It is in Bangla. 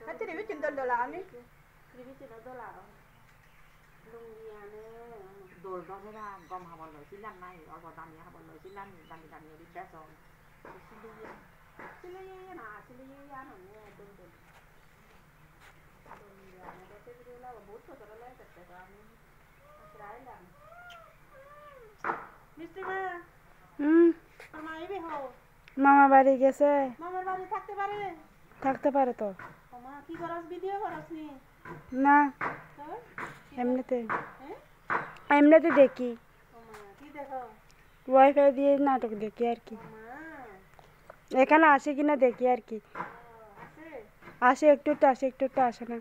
Nanti dia bikin dol-dolan nih. Dol đó thế ra gom học bọn lời xin lăn này ở vào tầm nhà học bọn lời xin lăn tầm nhiều đi bé rồi মামা বাড়ি গেছে মামার বাড়ি থাকতে পারে থাকতে পারে তো মা কি করস ভিডিও করস নি না হ্যাঁ এমনিতে হ্যাঁ এমনিতে দেখি মা কি দেখো ওয়াইফাই দিয়ে নাটক দেখি আর কি মা এখানে আসে কিনা দেখি আর কি আছে আসে একটু তো আসে একটু তো আসে না